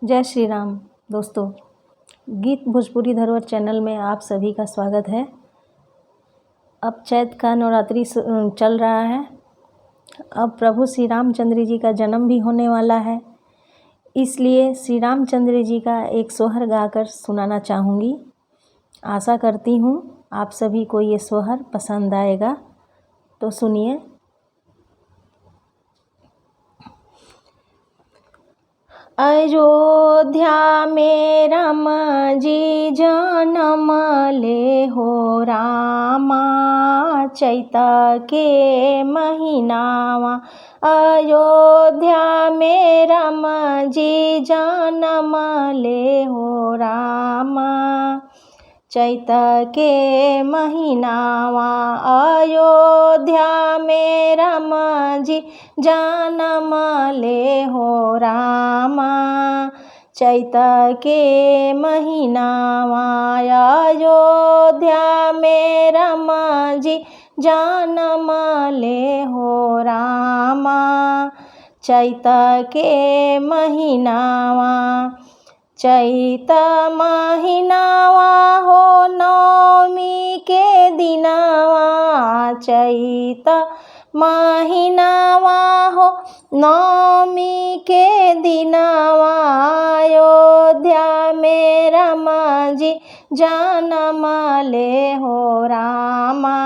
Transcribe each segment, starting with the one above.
जय श्री राम दोस्तों, गीत भोजपुरी धरोहर चैनल में आप सभी का स्वागत है। अब चैत का नवरात्रि चल रहा है। अब प्रभु श्री रामचंद्र जी का जन्म भी होने वाला है, इसलिए श्री रामचंद्र जी का एक सोहर गाकर सुनाना चाहूँगी। आशा करती हूँ आप सभी को ये सोहर पसंद आएगा, तो सुनिए। अयोध्या में राम जी जन्म ले हो रामा, चैत के महीनावा। अयोध्या में राम जी जन्म ले हो रामा, चैत के महीनावा। अयोध्या में राम जी जन्म ले हो रामा, चैत के महीनावा। अयोध्या में राम जी जन्म ले हो रामा, चैत के महीनावा। चैत महीनावा हो नवमी के दिनवा, चैत महीनावा हो नवमी के दिनवा। अयोध्या में राम जी जन्म ले हो रामा,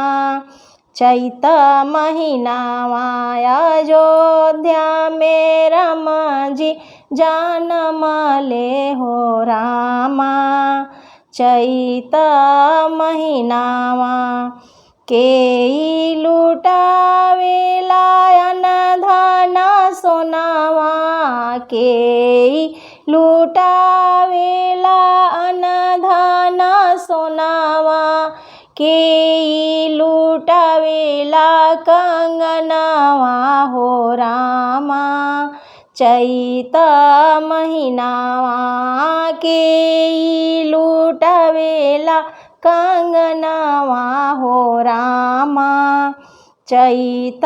चैत महीनावा। अयोध्या में राम जी जन्म ले हो रामा, चैत महीनावा। के लुटावेला अनधन सोनावा, के लुटावेला अनधन सोनावा। के लुटावेला कंगनवा हो रामा, चैत महीनावा। के लुटावेला कंगनवा हो रामा, चैत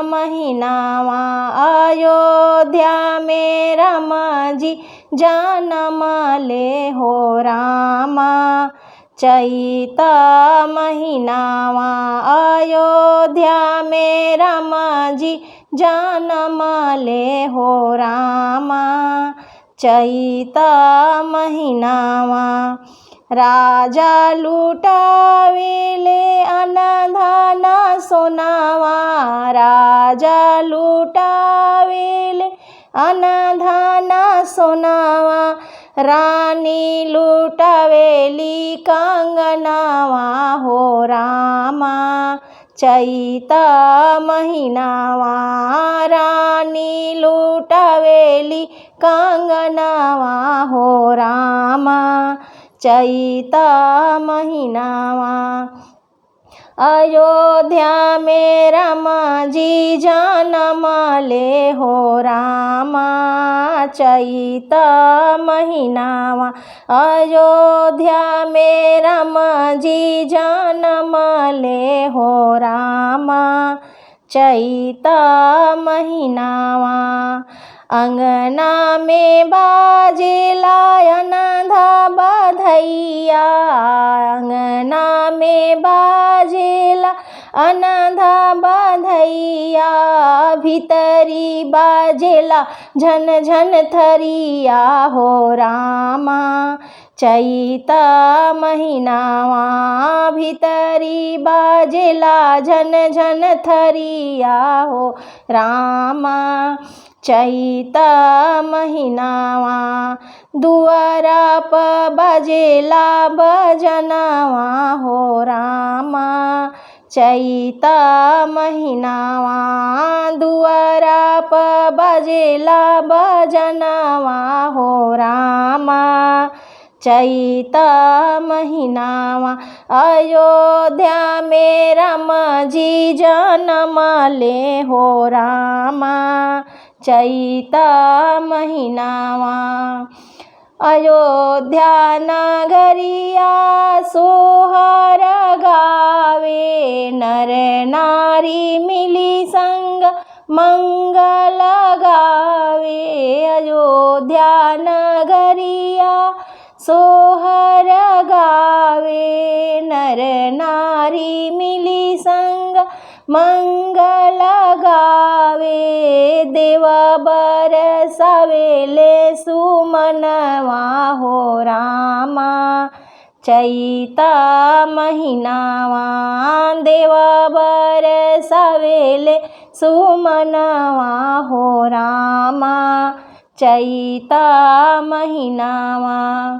महीनावा। अयोध्या में राम जी जन्म ले हो रामा, चैत महीनावा। अयोध्या में राम जी जन्म ले हो रामा, चैत महीनावा। राजा लुटावेले अनधन सोनावा, राजा लुटावेले अनधन सोनावा। रानी लुटावेली कंगनवा हो रामा, चैत महीनावा। रानी लुटावेली कंगनवा हो रामा, चैत महीनावा। अयोध्या में राम जी जन्म ले हो रामा, चैत महीनावा। अयोध्या में राम जी जन्म ले हो रामा, चैत महीनावा। अंगना में बाजेला अनधा बधैया, अंगना में बाजेला अनधा बधैया। भीतरी बाजेला झन झन थरिया हो रामा, चैत महीनावा। भीतरी बाजेला झन झन थरिया हो रामा, चैत महीनावा। दुआरा पर बाजेला बजनवा हो रामा, चैत महीनावा। दुआरा पर बाजेला बजनवा हो रामा, चैत महीनावा। अयोध्या में राम जी जन्म ले हो रामा, चैत महीनावा। अयोध्या नगरिया सोहर गावे, नर नारी मिली संग मंगल गावे। अयोध्या नगरिया सोहर गावे नर नारी मिली संग मंगल गावे देव बरसावेले सुमनवा हो रामा चैता महीनावा देव बरसावेले सुमनवा हो रामा चैता महीनावा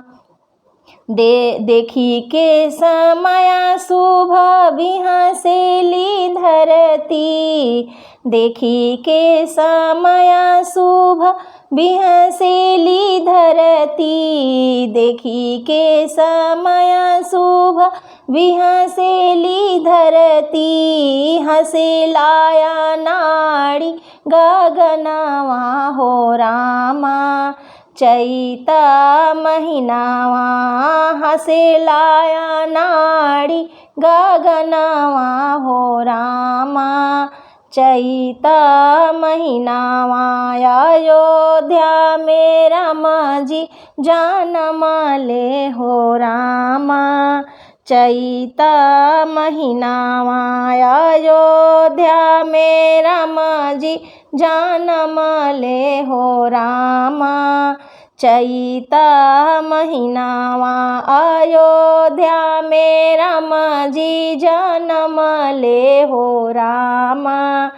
देखी के समय शुभ बिहसेली धरती देखी के समय शुभ बिहसेली धरती देखी के समय शुभ बिहसेली धरती हसेलाया नाड़ी गगनवा हो रामा चैता महीनावा हसेलाया नाड़ी गगनवा हो रामा चैता महीनावा अयोध्या में राम जी जन्म ले हो रामा चैता महीनावा अयोध्या में राम जी जन्म ले हो रामा चैता महीनावा अयोध्या में राम जी जन्म ले हो रामा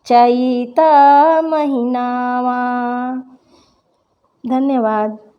चैता महीनावा। धन्यवाद।